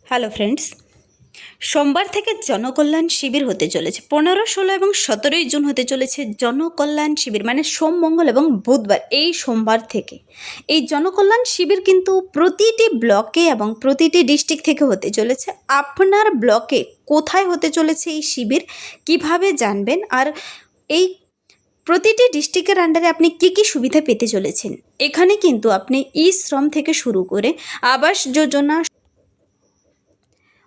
Hello friends, সোমবার থেকে জনকল্যাণ শিবির হতে চলেছে। 15, 16 এবং 17ই জুন হতে চলেছে জনকল্যাণ শিবির, মানে সোম, মঙ্গল এবং বুধবার, এই সোমবার থেকে। এই জনকল্যাণ শিবির কিন্তু প্রতিটি ব্লকে এবং প্রতিটি ডিস্ট্রিক্ট থেকে হতে চলেছে। আপনার ব্লকে কোথায় হতে চলেছে এই শিবির, কিভাবে জানবেন, আর এই প্রতিটি ডিস্ট্রিক্টের আন্ডারে আপনি কী কী সুবিধা পেতে চলেছেন। এখানে কিন্তু আপনি ই শ্রম থেকে শুরু করে আবাস যোজনা,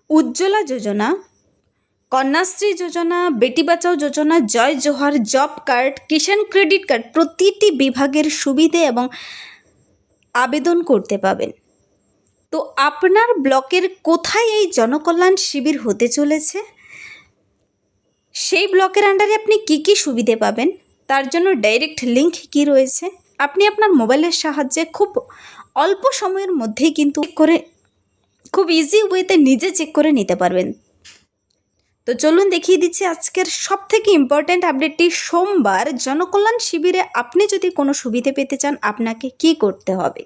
উজ্জ্বলা যোজনা, কন্যাশ্রী যোজনা, বেটি বাঁচাও যোজনা, জয় জোহার, জব কার্ড, কিষাণ ক্রেডিট কার্ড, প্রতিটি বিভাগের সুবিধে এবং আবেদন করতে পাবেন। তো আপনার ব্লকের কোথায় এই জনকল্যাণ শিবির হতে চলেছে, সেই ব্লকের আন্ডারে আপনি কি কি সুবিধে পাবেন, তার জন্য ডাইরেক্ট লিঙ্ক কি রয়েছে, আপনি আপনার মোবাইলের সাহায্যে খুব অল্প সময়ের মধ্যেই কিন্তু খুব ইজি ওয়েতে নিজে চেক করে নিতে পারবেন। তো চলুন দেখিয়ে দিচ্ছি আজকের সবথেকে ইম্পর্ট্যান্ট আপডেটটি। সোমবার জনকল্যাণ শিবিরে আপনি যদি কোনো সুবিধে পেতে চান, আপনাকে কি করতে হবে।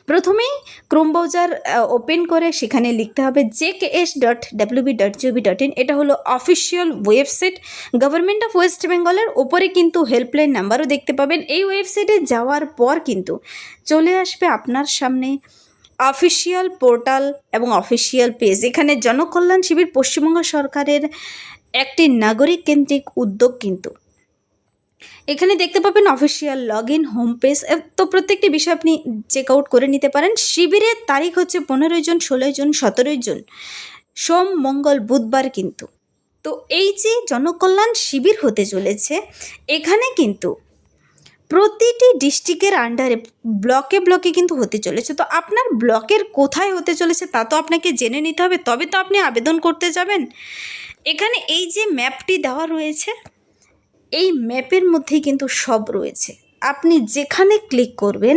প্রথমেই ক্রোম ব্রাউজার ওপেন করে সেখানে লিখতে হবে jks.wb.gov.in। এটা হলো official website government of West বেঙ্গলের। ওপরে কিন্তু হেল্পলাইন নাম্বারও দেখতে পাবেন। এই ওয়েবসাইটে যাওয়ার পর কিন্তু চলে আসবে আপনার সামনে অফিসিয়াল পোর্টাল এবং অফিসিয়াল পেজ। এখানে জনকল্যাণ শিবির পশ্চিমবঙ্গ সরকারের একটি নাগরিক কেন্দ্রিক উদ্যোগ কিন্তু। এখানে দেখতে পাবেন official log in, home page. তো প্রত্যেকটি বিষয় আপনি চেক আউট করে নিতে পারেন। শিবিরের তারিখ হচ্ছে 15 জুন, 16 জুন, 17 জুন, সোম, মঙ্গল, বুধবার কিন্তু। তো এই যে জনকল্যাণ শিবির হতে চলেছে, এখানে কিন্তু প্রতিটি ডিস্ট্রিক্টের আন্ডারে ব্লকে ব্লকে কিন্তু হতে চলেছে। তো আপনার ব্লকের কোথায় হতে চলেছে তা তো আপনাকে জেনে নিতে হবে, তবে তো আপনি আবেদন করতে যাবেন। এখানে এই যে ম্যাপটি দেওয়া রয়েছে, এই ম্যাপের মধ্যেই কিন্তু সব রয়েছে। আপনি যেখানে ক্লিক করবেন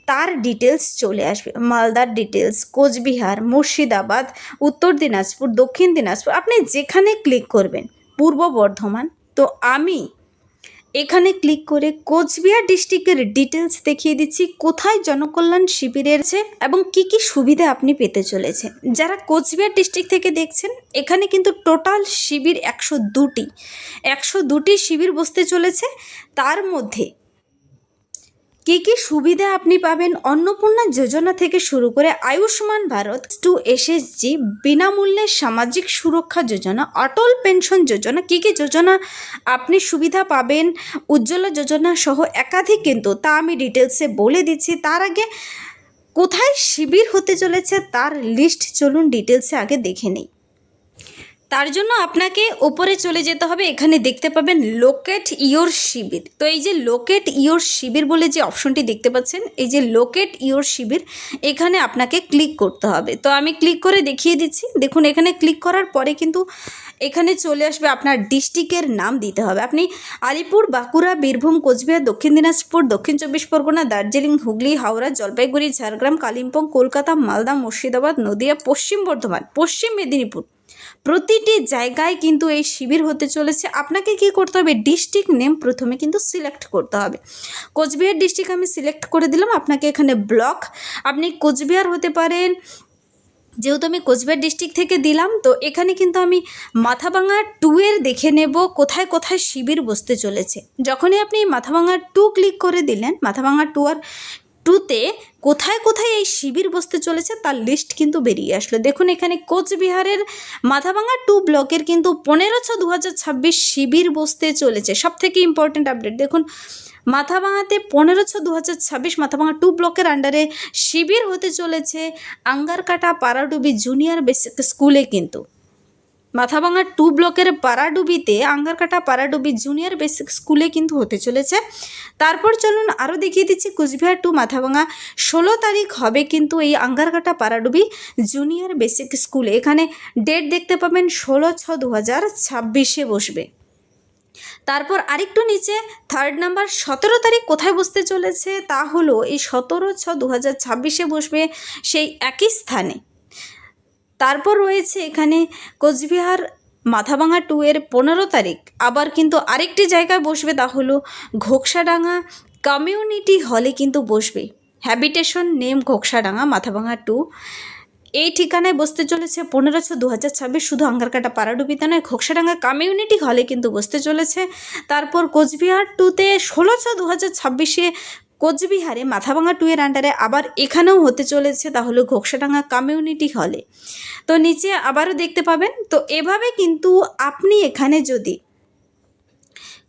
তার ডিটেলস চলে আসবে। মালদার ডিটেলস, কোচবিহার, মুর্শিদাবাদ, উত্তর দিনাজপুর, দক্ষিণ দিনাজপুর, আপনি যেখানে ক্লিক করবেন, পূর্ব বর্ধমান। তো আমি এখানে ক্লিক করে কোচবিহার ডিস্ট্রিক্টের ডিটেলস দেখিয়ে দিচ্ছি, কোথায় জনকল্যাণ শিবিরের আছে এবং কি কি সুবিধা আপনি পেতে চলেছেন। যারা কোচবিহার ডিস্ট্রিক্ট থেকে দেখছেন, এখানে কিন্তু টোটাল শিবির 102টি শিবির বসতে চলেছে। তার মধ্যে কী কী সুবিধা আপনি পাবেন, অন্নপূর্ণা যোজনা থেকে শুরু করে আয়ুষ্মান ভারত টু এসএসজি, বিনামূল্যে সামাজিক সুরক্ষা যোজনা, অটল পেনশন যোজনা, কী কী যোজনা আপনি সুবিধা পাবেন, উজ্জ্বলা যোজনা সহ একাধিক কিন্তু, তা আমি ডিটেলসে বলে দিচ্ছি। তার আগে কোথায় শিবির হতে চলেছে তার লিস্ট চলুন ডিটেলসে আগে দেখে নিই। তার জন্য আপনাকে ওপরে চলে যেতে হবে। এখানে দেখতে পাবেন লোকেট ইয়োর শিবির। তো এই যে লোকেট ইয়োর শিবির বলে যে অপশনটি দেখতে পাচ্ছেন, এই যে লোকেট ইয়োর শিবির, এখানে আপনাকে ক্লিক করতে হবে। তো আমি ক্লিক করে দেখিয়ে দিচ্ছি। দেখুন, এখানে ক্লিক করার পরে কিন্তু এখানে চলে আসবে, আপনার ডিস্ট্রিক্টের নাম দিতে হবে। আপনি আলিপুর, বাঁকুড়া, বীরভূম, কোচবিহার, দক্ষিণ দিনাজপুর, দক্ষিণ চব্বিশ পরগনা, দার্জিলিং, হুগলি, হাওড়া, জলপাইগুড়ি, ঝাড়গ্রাম, কালিম্পং, কলকাতা, মালদা, মুর্শিদাবাদ, নদিয়া, পশ্চিম বর্ধমান, পশ্চিম মেদিনীপুর, প্রতিটি জায়গায় কিন্তু এই শিবির হতে চলেছে। আপনাকে কি করতে হবে, ডিস্ট্রিক্ট নেম প্রথমে কিন্তু সিলেক্ট করতে হবে। কোচবিহার ডিস্ট্রিক্ট আমি সিলেক্ট করে দিলাম। আপনাকে এখানে ব্লক, আপনি কোচবিহার হতে পারেন, যেহেতু আমি কোচবিহার ডিস্ট্রিক্ট থেকে দিলাম। তো এখানে কিন্তু আমি মাথাভাঙা 2 এর দেখে নেব কোথায় কোথায় শিবির বসতে চলেছে। যখনই আপনি মাথাভাঙা 2 ক্লিক করে দিলেন, মাথাভাঙা 2 আর 2তে কোথায় কোথায় এই শিবির বসতে চলেছে তার লিস্ট কিন্তু বেরিয়ে আসলো। দেখুন, এখানে কোচবিহারের মাথাভাঙা 2 ব্লকের কিন্তু 15/6/2026 শিবির বসতে চলেছে। সব থেকে ইম্পর্ট্যান্ট আপডেট দেখুন, মাথাভাঙাতে 15/6/2026 মাথাভাঙা 2 ব্লকের আন্ডারে শিবির হতে চলেছে আঙ্গারকাটা পাড়াডুবি জুনিয়র বেসিক স্কুলে। কিন্তু মাথাভাঙা 2 ব্লকের পাড়াডুবিতে আঙ্গারকাটা পাড়াডুবি জুনিয়র বেসিক স্কুলে কিন্তু হতে চলেছে। তারপর চলুন আরও দেখিয়ে দিচ্ছি, কোচবিহার টু মাথাভাঙা 16 তারিখ হবে কিন্তু এই আঙ্গারকাটা পাড়াডুবি জুনিয়র বেসিক স্কুলে। এখানে ডেট দেখতে পাবেন 16/6/2026 বসবে। তারপর আরেকটু নিচে 3rd নাম্বার 17 তারিখ কোথায় বসতে চলেছে, তা হলো এই 17/6/2026 বসবে সেই একই স্থানে। তারপর রয়েছে এখানে কোচবিহার মাথাভাঙা 2 এর 15 তারিখ আবার কিন্তু আরেকটি জায়গায় বসবে, তা হলো ঘোকসাডাঙ্গা কমিউনিটি হলে কিন্তু বসবে। Habitation name Ghoksadanga, Mathabhanga 2। এই ঠিকানায় বসতে চলেছে 15/6/2026, শুধু আঙ্গারকাটা পাড়াডুবিতে নয়, ঘোকসাডাঙ্গা কমিউনিটি হলে কিন্তু বসতে চলেছে। তারপর কোচবিহার 2তে 16/6/2026 কোচবিহারে মাথাভাঙা 2 এর আন্ডারে আবার এখানেও হতে চলেছে, তাহলে ঘোকসাডাঙ্গা কমিউনিটি হলে। তো নিচে আবারও দেখতে পাবেন। তো এভাবে কিন্তু আপনি এখানে যদি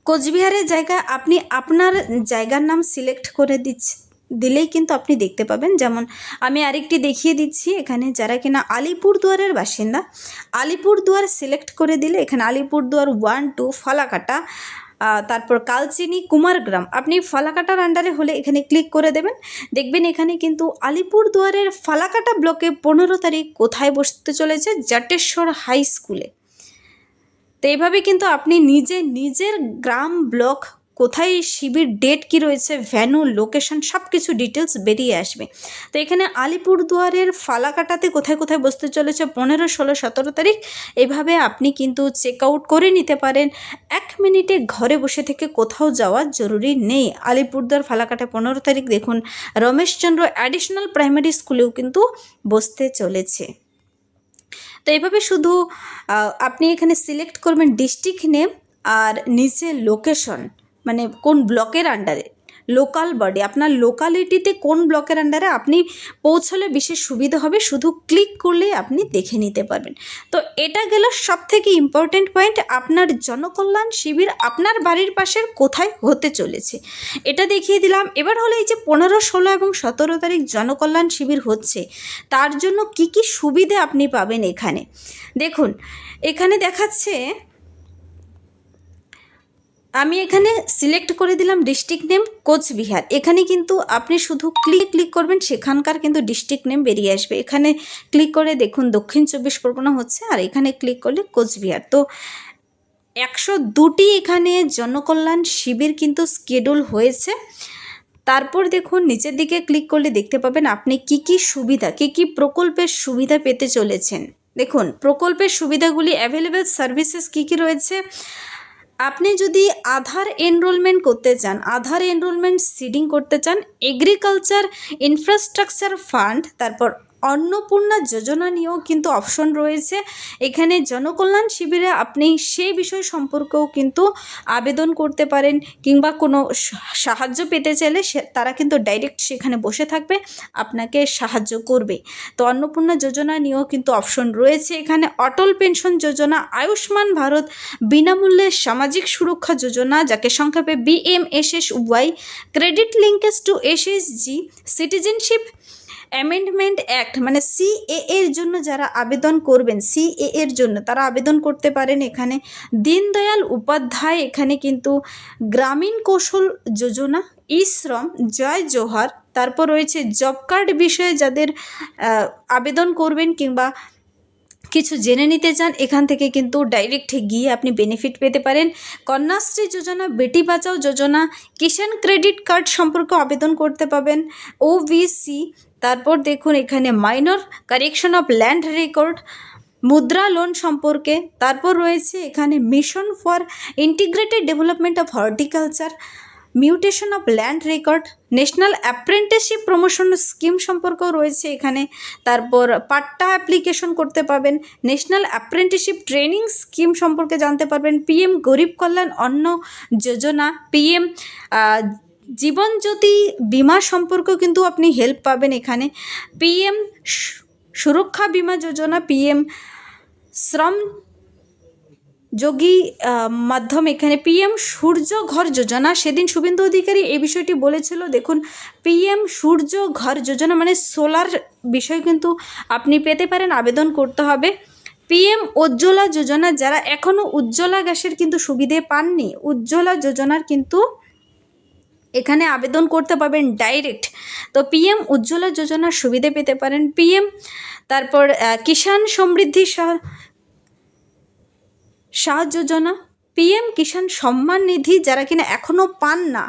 কোচবিহারের জায়গায় আপনি আপনার জায়গার নাম সিলেক্ট করে দিলেই কিন্তু আপনি দেখতে পাবেন। যেমন আমি আরেকটি দেখিয়ে দিচ্ছি, এখানে যারা কিনা আলিপুরদুয়ারের বাসিন্দা, আলিপুরদুয়ার সিলেক্ট করে দিলে এখানে আলিপুরদুয়ার 1, 2, ফালাকাটা, তারপর কালচিনি, কুমারগ্রাম, আপনি ফালাকাটার আন্ডারে হলে এখানে ক্লিক করে দেবেন। দেখবেন এখানে কিন্তু আলিপুরদুয়ারের ফালাকাটা ব্লকে 15 তারিখ কোথায় বসতে চলেছে, জটেশ্বর হাই স্কুলে। তো এইভাবে কিন্তু আপনি নিজের গ্রাম, ব্লক, কোথায় শিবির, ডেট কি রয়েছে, ভ্যানু, লোকেশন, সব কিছু ডিটেলস বেরিয়ে আসবে। তো এখানে আলিপুরদুয়ারের ফালাকাটাতে কোথায় কোথায় বসতে চলেছে 15, 16, 17 তারিখ, এভাবে আপনি কিন্তু চেক আউট করে নিতে পারেন। 1 মিনিটে ঘরে বসে থেকে কোথাও যাওয়ার জরুরি নেই। আলিপুরদুয়ার ফালাকাটা 15 তারিখ দেখুন রমেশচন্দ্র অ্যাডিশনাল প্রাইমারি স্কুলেও কিন্তু বসতে চলেছে। তো এইভাবে শুধু আপনি এখানে সিলেক্ট করবেন ডিস্ট্রিক্ট নেম আর নিচে লোকেশন, মানে কোন ব্লকের আন্ডারে, লোকাল বডি, আপনার লোকালিটিতে কোন ব্লকের আন্ডারে আপনি পৌঁছলে বিশেষ সুবিধা হবে, শুধু ক্লিক করলেই আপনি দেখে নিতে পারবেন। তো এটা গেল সবথেকে ইম্পর্টেন্ট পয়েন্ট, আপনার জনকল্যাণ শিবির আপনার বাড়ির পাশের কোথায় হতে চলেছে এটা দেখিয়ে দিলাম। এবার হলো এই যে 15, 16 এবং 17 তারিখ জনকল্যাণ শিবির হচ্ছে, তার জন্য কি কি সুবিধে আপনি পাবেন এখানে দেখুন। এখানে দেখাচ্ছে, আমি এখানে সিলেক্ট করে দিলাম ডিস্ট্রিক্ট নেম কোচবিহার। এখানে কিন্তু আপনি শুধু ক্লিক করবেন, সেখানকার কিন্তু ডিস্ট্রিক্ট নেম বেরিয়ে আসবে। এখানে ক্লিক করে দেখুন দক্ষিণ 24 পরগনা হচ্ছে, আর এখানে ক্লিক করলে কোচবিহার। তো 102টি এখানে জনকল্যাণ শিবির কিন্তু শিডিউল হয়েছে। তারপর দেখুন নিচের দিকে ক্লিক করলে দেখতে পাবেন আপনি কি কি সুবিধা, কি কি প্রকল্পের সুবিধা পেতে চলেছেন। দেখুন প্রকল্পের সুবিধাগুলি, অ্যাভেলেবেল সার্ভিসেস কি কি রয়েছে। আপনি যদি আধার এনরোলমেন্ট করতে চান, আধার এনরোলমেন্ট সিডিং করতে চান, এগ্রিকালচার ইনফ্রাস্ট্রাকচার ফান্ড, তারপর অন্নপূর্ণা যোজনা নিয়েও কিন্তু অপশন রয়েছে। এখানে জনকল্যাণ শিবিরে আপনি সেই বিষয় সম্পর্কেও কিন্তু আবেদন করতে পারেন, কিংবা কোনো সাহায্য পেতে চাইলে তারা কিন্তু ডাইরেক্ট সেখানে বসে থাকবে, আপনাকে সাহায্য করবে। তো অন্নপূর্ণা যোজনা নিয়েও কিন্তু অপশন রয়েছে এখানে। অটল পেনশন যোজনা, আয়ুষ্মান ভারত, বিনামূল্যে সামাজিক সুরক্ষা যোজনা, যাকে সংক্ষেপে BMSSY, credit linkage to SHG, citizenship amendment act, মানে CAA এর জন্য যারা আবেদন করবেন, CAA এর জন্য তারা আবেদন করতে পারেন এখানে। দীনদয়াল উপাধ্যায়, এখানে কিন্তু গ্রামীণ কৌশল যোজনা, ই-শ্রম, জয় জোহার, তারপর রয়েছে জব কার্ড বিষয়ে যাদের আবেদন করবেন কিংবা কিছু জেনে নিতে চান, এখান থেকে কিন্তু ডাইরেক্ট গিয়ে আপনি বেনিফিট পেতে পারেন। কন্যাশ্রী যোজনা, বেটি বাঁচাও যোজনা, কিষাণ ক্রেডিট কার্ড সম্পর্কে আবেদন করতে পাবেন, OBC। তারপর দেখুন এখানে minor correction of land record, মুদ্রা লোন সম্পর্কে। তারপর রয়েছে এখানে mission for integrated development of horticulture, mutation of land record, national apprenticeship promotion scheme সম্পর্কেও রয়েছে এখানে। তারপর পাট্টা অ্যাপ্লিকেশন করতে পারবেন, ন্যাশনাল অ্যাপ্রেন্টিসশিপ ট্রেনিং স্কিম সম্পর্কে জানতে পারবেন, PM গরিব কল্যাণ অন্ন যোজনা, PM জীবন জ্যোতি বিমা সম্পর্কেও কিন্তু আপনি হেল্প পাবেন এখানে, PM সুরক্ষা বিমা যোজনা, PM শ্রম যোগী মাধ্যম, এখানে PM সূর্য ঘর যোজনা। সেদিন শুভেন্দু অধিকারী এই বিষয়টি বলেছিল, দেখুন PM সূর্য ঘর যোজনা মানে সোলার বিষয় কিন্তু আপনি পেতে পারেন, আবেদন করতে হবে। PM উজ্জ্বলা যোজনা, যারা এখনও উজ্জ্বলা গ্যাসের কিন্তু সুবিধে পাননি, উজ্জ্বলা যোজনার কিন্তু এখানে আবেদন করতে পারবেন ডাইরেক্ট। তো PM উজ্জ্বলা যোজনার সুবিধে পেতে পারেন। PM তারপর কিষাণ সমৃদ্ধি সাহায্য যোজনা, PM কিষাণ সম্মান নিধি, যারা কিনা এখনও পান না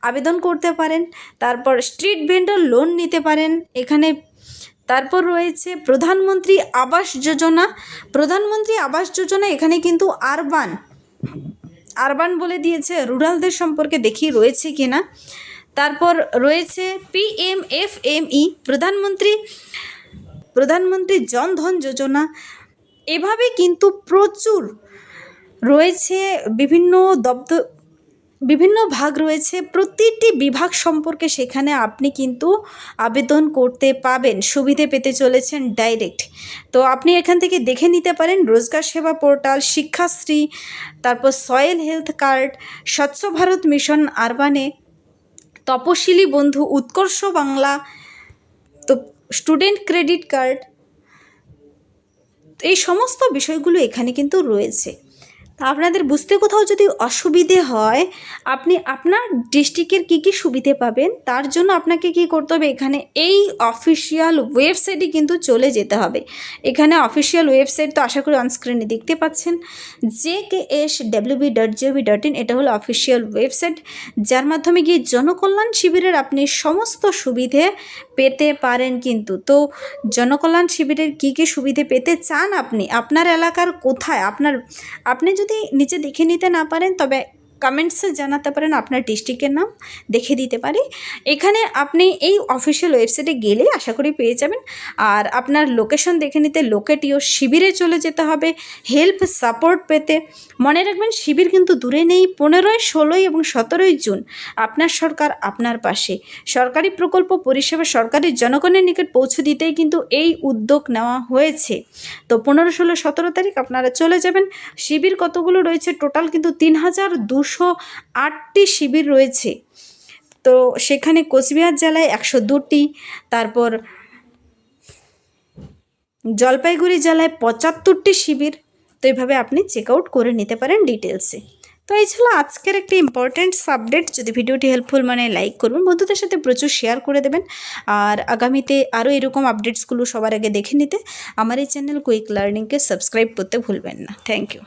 আবেদন করতে পারেন। তারপর স্ট্রিট ভেন্ডর লোন নিতে পারেন এখানে। তারপর রয়েছে প্রধানমন্ত্রী আবাস যোজনা, প্রধানমন্ত্রী আবাস যোজনা এখানে কিন্তু আরবান বলে দিয়েছে, রুরালদের সম্পর্কে দেখি রয়েছে কিনা। তারপর রয়েছে PMFME, প্রধানমন্ত্রী প্রধানমন্ত্রী জনধন যোজনা, এভাবে কিন্তু প্রচুর রয়েছে, বিভিন্ন ভাগ রয়েছে, প্রতিটি বিভাগ সম্পর্কে সেখানে আপনি কিন্তু আবেদন করতে পাবেন, সুবিধে পেতে চলেছেন ডাইরেক্ট। তো আপনি এখান থেকে দেখে নিতে পারেন রোজগার সেবা পোর্টাল, শিক্ষাশ্রী, তারপর সয়েল হেলথ কার্ড, স্বচ্ছ ভারত মিশন আরবানে, তপশিলি বন্ধু, উৎকর্ষ বাংলা, তো স্টুডেন্ট ক্রেডিট কার্ড, এই সমস্ত বিষয়গুলো এখানে কিন্তু রয়েছে। তা আপনাদের বুঝতে কোথাও যদি অসুবিধে হয়, আপনি আপনার ডিস্ট্রিক্টের কী কী সুবিধে পাবেন তার জন্য আপনাকে কি করতে হবে, এখানে এই অফিসিয়াল ওয়েবসাইটে কিন্তু চলে যেতে হবে। এখানে অফিসিয়াল ওয়েবসাইট তো আশা করি অনস্ক্রিনে দেখতে পাচ্ছেন, jkswb.gov.in, এটা হলো অফিসিয়াল ওয়েবসাইট, যার মাধ্যমে গিয়ে জনকল্যাণ শিবিরের আপনি সমস্ত সুবিধে পেতে পারেন কিন্তু। তো জনকল্যাণ শিবিরের কী কী সুবিধে পেতে চান আপনি, আপনার এলাকার কোথায়, আপনি যদি নিচে দেখে নিতে না পারেন তবে কমেন্টসে জানাতে পারেন, আপনার ডিস্ট্রিক্টের নাম দেখে দিতে পারি। এখানে আপনি এই অফিসিয়াল ওয়েবসাইটে গেলে আশা করি পেয়ে যাবেন। আর আপনার লোকেশন দেখে নিতে লোকেট ইওর শিবিরে চলে যেতে হবে হেল্প সাপোর্ট পেতে। মনে রাখবেন শিবির কিন্তু দূরে নেই, 15, 16 এবং 17 জুন আপনার সরকার আপনার পাশে। সরকারি প্রকল্প পরিষেবা সরকারি জনগণের নিকট পৌঁছে দিতেই কিন্তু এই উদ্যোগ নেওয়া হয়েছে। তো 15, 16, 17 তারিখ আপনারা চলে যাবেন। শিবির কতগুলো রয়েছে টোটাল, কিন্তু 3208টি শিবির রয়েছে। তো সেখানে কোচবিহার জেলায় 102টি, তারপর জলপাইগুড়ি জেলায় 75টি শিবির। তো এইভাবে আপনি চেক আউট করে নিতে পারেন ডিটেলসে। তো এই ছিল আজকের একটি ইম্পর্ট্যান্ট আপডেট। যদি ভিডিওটি হেল্পফুল মানে লাইক করবেন, বন্ধুদের সাথে প্রচুর শেয়ার করে দেবেন। আর আগামীতে আরও এরকম আপডেটসগুলো সবার আগে দেখে নিতে আমার এই চ্যানেল কুইক লার্নিংকে সাবস্ক্রাইব করতে ভুলবেন না। Thank you.